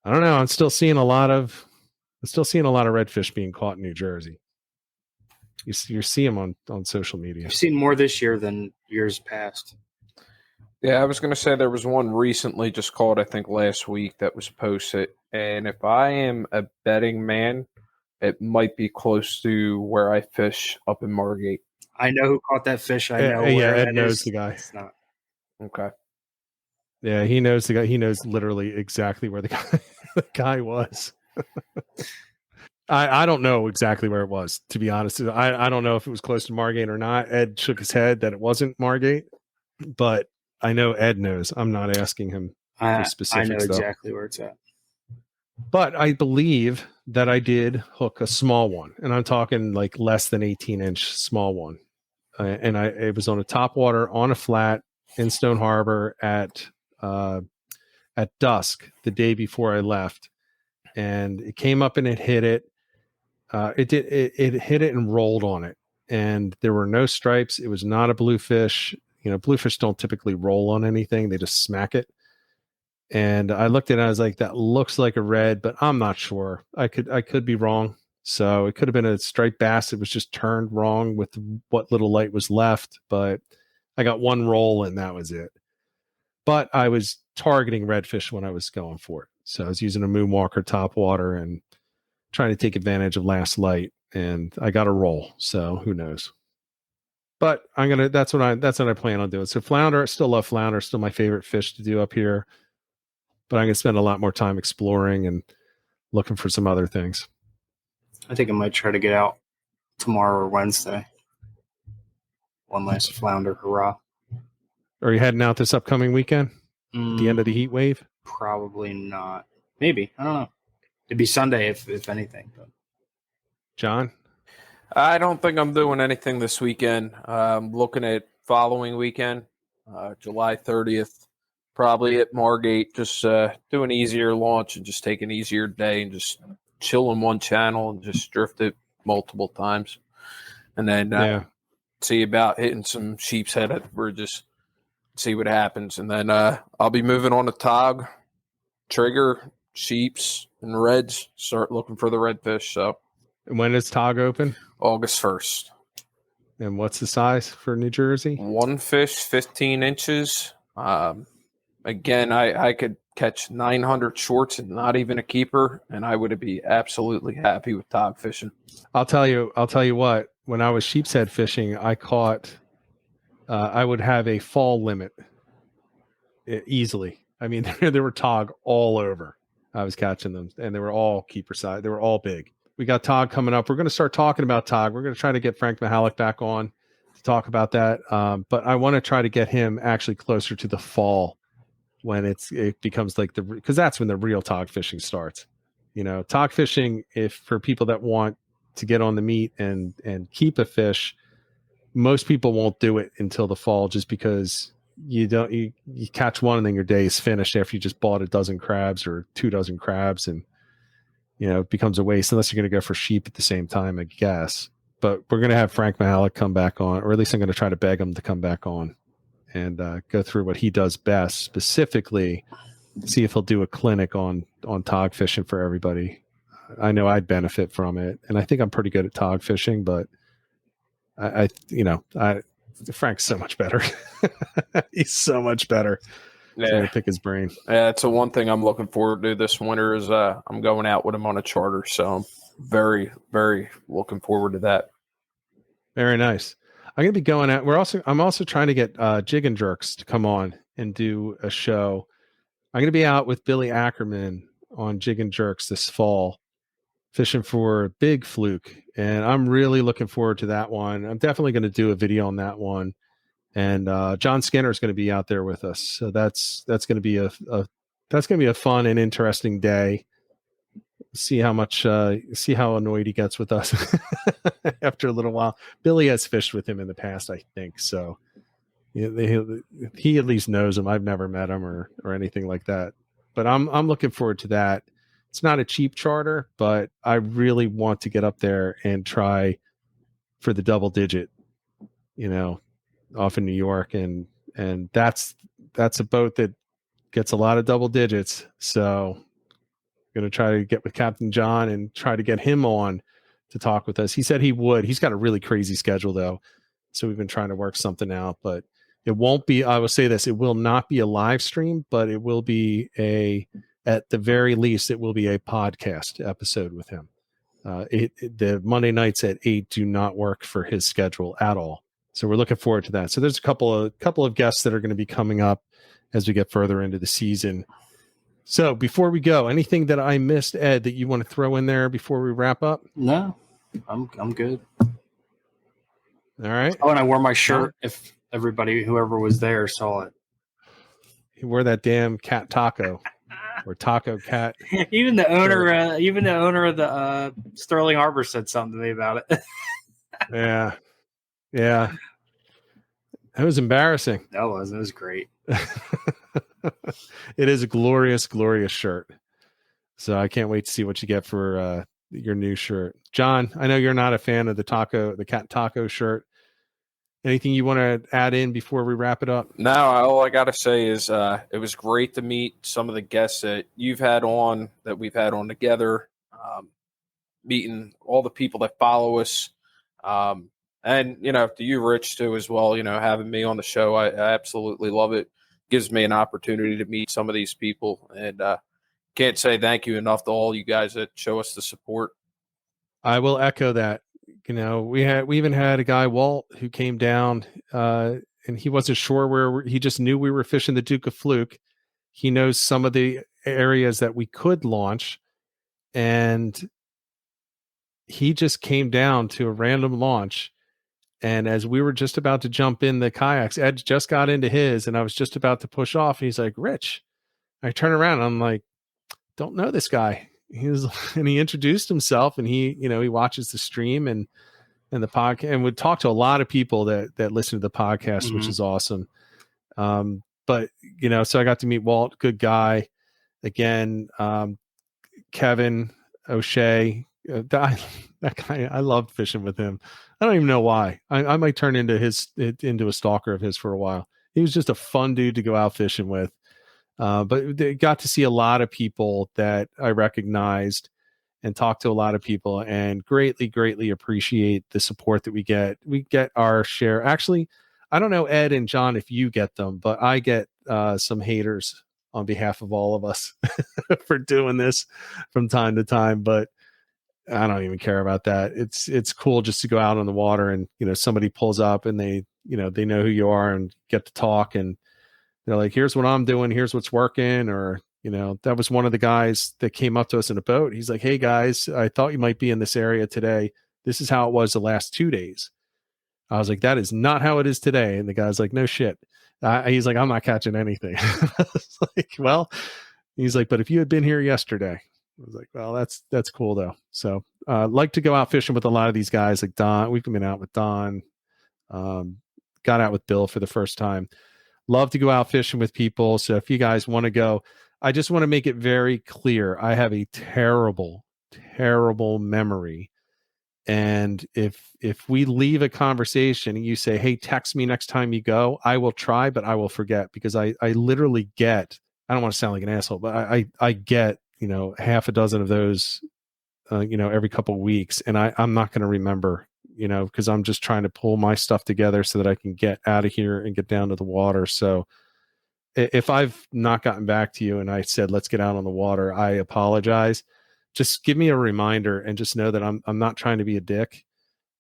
I don't know. I'm still seeing a lot of redfish being caught in New Jersey. You see them on social media. I've seen more this year than years past. Yeah, I was going to say there was one recently just caught, I think, last week that was posted. And if I am a betting man, it might be close to where I fish up in Margate. I know who caught that fish. I know. Yeah, Ed knows the guy. It's not. Okay. Yeah, he knows the guy. He knows literally exactly where the guy was. I don't know exactly where it was, to be honest. I don't know if it was close to Margate or not. Ed shook his head that it wasn't Margate, but I know Ed knows. I'm not asking him for specifics. I know exactly where it's at. But I believe that I did hook a small one, and I'm talking like less than 18-inch small one. And it was on a topwater on a flat in Stone Harbor at dusk the day before I left, and it came up and it hit it. It hit it and rolled on it, and there were no stripes. It was not a bluefish. Bluefish don't typically roll on anything; they just smack it. And I looked at it, and I was like, "That looks like a red," but I'm not sure. I could be wrong. So it could have been a striped bass. It was just turned wrong with what little light was left. But I got one roll, and that was it. But I was targeting redfish when I was going for it. So I was using a Moonwalker topwater and trying to take advantage of last light, and I got a roll. So who knows? But that's what I plan on doing. So flounder, I still love flounder, still my favorite fish to do up here. But I'm going to spend a lot more time exploring and looking for some other things. I think I might try to get out tomorrow or Wednesday. One last flounder, hurrah. Are you heading out this upcoming weekend? At the end of the heat wave? Probably not. Maybe. I don't know. It'd be Sunday if anything. But. John? I don't think I'm doing anything this weekend. I'm looking at following weekend, July 30th. probably at Margate, just do an easier launch and just take an easier day and just chill in one channel and just drift it multiple times. And then see about hitting some sheep's head or just see what happens. And then I'll be moving on to Tog, Trigger, sheeps, and reds. Start looking for the redfish. So, and when does Tog open? August 1st. And what's the size for New Jersey? One fish, 15 inches. Again, I could catch 900 shorts and not even a keeper, and I would be absolutely happy with Tog fishing. I'll tell you what. When I was sheepshead fishing, I caught. I would have a fall limit easily. I mean, there were Tog all over. I was catching them, and they were all keeper size. They were all big. We got Tog coming up. We're going to start talking about Tog. We're going to try to get Frank Mihalik back on to talk about that. But I want to try to get him actually closer to the fall when it becomes like because that's when the real Tog fishing starts. You know, Tog fishing, if for people that want to get on the meat and keep a fish, most people won't do it until the fall, just because you catch one and then your day is finished after you just bought a dozen crabs or 2 dozen crabs, and it becomes a waste unless you're going to go for sheep at the same time, I guess. But we're going to have Frank Mihalik come back on, or at least I'm going to try to beg him to come back on and go through what he does best, specifically see if he'll do a clinic on Tog fishing for everybody. I know I'd benefit from it, and I think I'm pretty good at Tog fishing, but Frank's so much better. He's so much better. Yeah. So I'm gonna pick his brain. Yeah, it's the one thing I'm looking forward to this winter is I'm going out with him on a charter, so I'm very, very looking forward to that. Very nice. I'm gonna be going out. I'm also trying to get Jig and Jerks to come on and do a show. I'm gonna be out with Billy Ackerman on Jig and Jerks this fall, fishing for big fluke, and I'm really looking forward to that one. I'm definitely going to do a video on that one, and John Skinner is going to be out there with us, so that's going to be a fun and interesting day. See how annoyed he gets with us after a little while. Billy has fished with him in the past, I think, so he at least knows him. I've never met him or anything like that, but I'm looking forward to that. It's not a cheap charter, but I really want to get up there and try for the double digit, off in New York. And that's a boat that gets a lot of double digits. So I'm going to try to get with Captain John and try to get him on to talk with us. He said he would. He's got a really crazy schedule though. So we've been trying to work something out, but it won't be, I will say this, it will not be a live stream, but it will be at the very least, it will be a podcast episode with him. The Monday nights at 8 do not work for his schedule at all. So we're looking forward to that. So there's a couple of guests that are going to be coming up as we get further into the season. So before we go, anything that I missed, Ed, that you want to throw in there before we wrap up? No, I'm good. All right. Oh, and I wore my shirt if whoever was there saw it. He wore that damn cat taco. Or taco cat. Even the owner of the Sterling Harbor said something to me about it. Yeah. It was embarrassing. That was. It was great. It is a glorious, glorious shirt. So I can't wait to see what you get for your new shirt. John, I know you're not a fan of the cat taco shirt. Anything you want to add in before we wrap it up? No, all I got to say is it was great to meet some of the guests that you've had on, that we've had on together, meeting all the people that follow us. And, to you, Rich, too, as well, having me on the show. I absolutely love it. Gives me an opportunity to meet some of these people. And can't say thank you enough to all you guys that show us the support. I will echo that. We even had a guy, Walt, who came down and he wasn't sure where he just knew we were fishing the Duke of Fluke. He knows some of the areas that we could launch, and he just came down to a random launch. And as we were just about to jump in the kayaks, Ed just got into his, and I was just about to push off. And he's like, Rich. I turn around and I'm like, don't know this guy. And he introduced himself, and he watches the stream and the podcast, and would talk to a lot of people that listen to the podcast, which is awesome. But but so I got to meet Walt, good guy. Again, Kevin O'Shea, that guy, I loved fishing with him. I don't even know why. I might turn into a stalker of his for a while. He was just a fun dude to go out fishing with. But they got to see a lot of people that I recognized and talk to a lot of people, and greatly, greatly appreciate the support that we get. We get our share. Actually, I don't know, Ed and John, if you get them, but I get some haters on behalf of all of us for doing this from time to time, but I don't even care about that. It's cool just to go out on the water and, somebody pulls up and they know who you are and get to talk, and they're like, here's what I'm doing. Here's what's working. Or, that was one of the guys that came up to us in a boat. He's like, hey guys, I thought you might be in this area today. This is how it was the last 2 days. I was like, that is not how it is today. And the guy's like, no shit. He's like, I'm not catching anything. I was like, well, he's like, but if you had been here yesterday, I was like, well, that's cool though. So like to go out fishing with a lot of these guys, like Don. We've been out with Don, got out with Bill for the first time. Love to go out fishing with people. So if you guys want to go, I just want to make it very clear. I have a terrible, terrible memory. And if we leave a conversation and you say, hey, text me next time you go, I will try, but I will forget, because I literally get, I don't want to sound like an asshole, but I get, half a dozen of those, every couple of weeks. And I'm not going to remember, because I'm just trying to pull my stuff together so that I can get out of here and get down to the water. So if I've not gotten back to you and I said, let's get out on the water, I apologize. Just give me a reminder and just know that I'm not trying to be a dick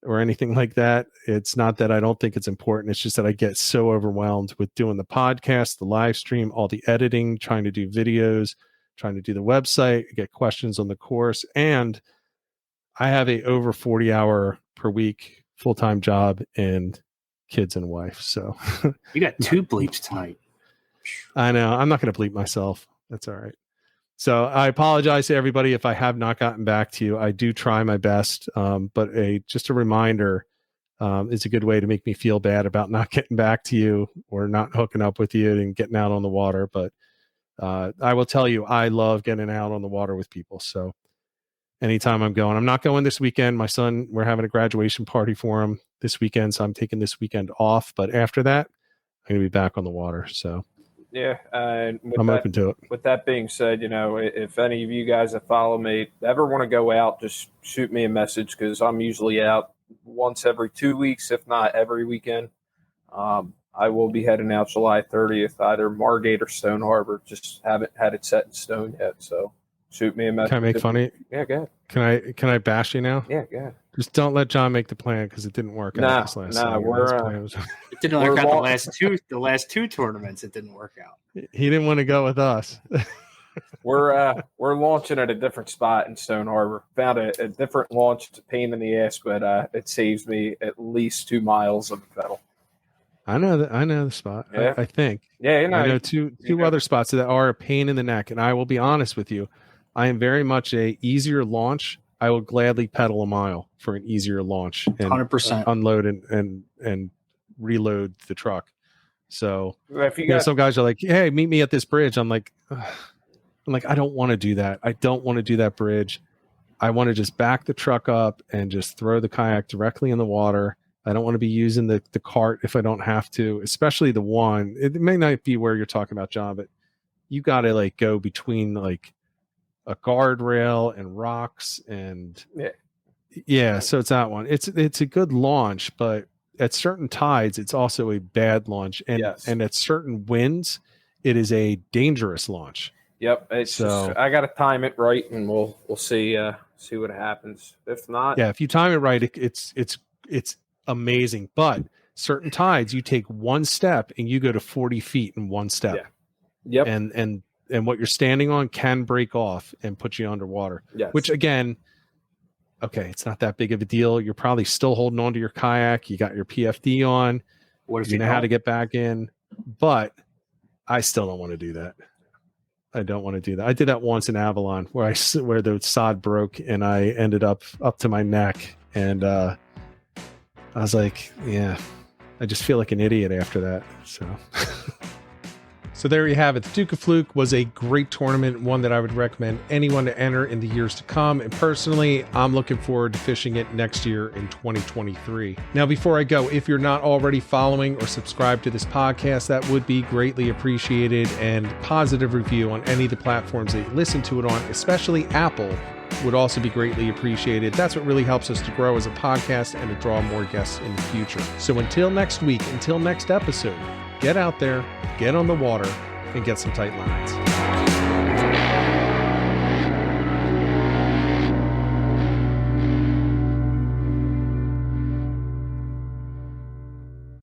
or anything like that. It's not that I don't think it's important. It's just that I get so overwhelmed with doing the podcast, the live stream, all the editing, trying to do videos, trying to do the website, get questions on the course. And I have a over 40-hour per week full-time job and kids and wife. So you got 2 bleeps tonight. I know. I'm not going to bleep myself. That's all right. So I apologize to everybody if I have not gotten back to you. I do try my best, but just a reminder is a good way to make me feel bad about not getting back to you or not hooking up with you and getting out on the water. But I will tell you, I love getting out on the water with people. So anytime I'm not going this weekend. My son, we're having a graduation party for him this weekend, so I'm taking this weekend off. But after that, I'm going to be back on the water. So. Yeah, I'm open to it. With that being said, if any of you guys that follow me ever want to go out, just shoot me a message, because I'm usually out once every 2 weeks, if not every weekend. I will be heading out July 30th, either Margate or Stone Harbor. Just haven't had it set in stone yet, so shoot me a message. Can I make fun of you? Yeah, go ahead. Can I bash you now? Yeah, go ahead. Just don't let John make the plan, because it didn't work out this last time. It didn't work out the last two tournaments. It didn't work out. He didn't want to go with us. We're launching at a different spot in Stone Harbor. Found a different launch. It's a pain in the ass, but it saves me at least 2 miles of pedal. I know the spot. Yeah. I think. Yeah, I know two other spots that are a pain in the neck, and I will be honest with you. I am very much a easier launch. I will gladly pedal a mile for an easier launch and 100% unload and reload the truck. So if some guys are like, hey, meet me at this bridge. I'm like, I don't want to do that. I don't want to do that bridge. I want to just back the truck up and just throw the kayak directly in the water. I don't want to be using the cart if I don't have to, especially the one. It may not be where you're talking about, John, but you got to go between a guardrail and rocks and so it's that one. It's a good launch, but at certain tides it's also a bad launch, and and at certain winds it is a dangerous launch. Yep. Just, I got to time it right, and we'll see what happens. If not, if you time it right, it's amazing. But certain tides, you take one step and you go to 40 feet in one step. Yeah. Yep. And what you're standing on can break off and put you underwater. Yes. Which again, okay, it's not that big of a deal. You're probably still holding on to your kayak. You got your PFD on. What if you know how to get back in? But I still don't want to do that. I don't want to do that. I did that once in Avalon where the sod broke and I ended up to my neck, and I was like, I just feel like an idiot after that. So So there you have it. The Duke of Fluke was a great tournament, one that I would recommend anyone to enter in the years to come. And personally, I'm looking forward to fishing it next year in 2023. Now, before I go, if you're not already following or subscribed to this podcast, that would be greatly appreciated. And positive review on any of the platforms that you listen to it on, especially Apple, would also be greatly appreciated. That's what really helps us to grow as a podcast and to draw more guests in the future. So until next week, until next episode, get out there, get on the water, and get some tight lines.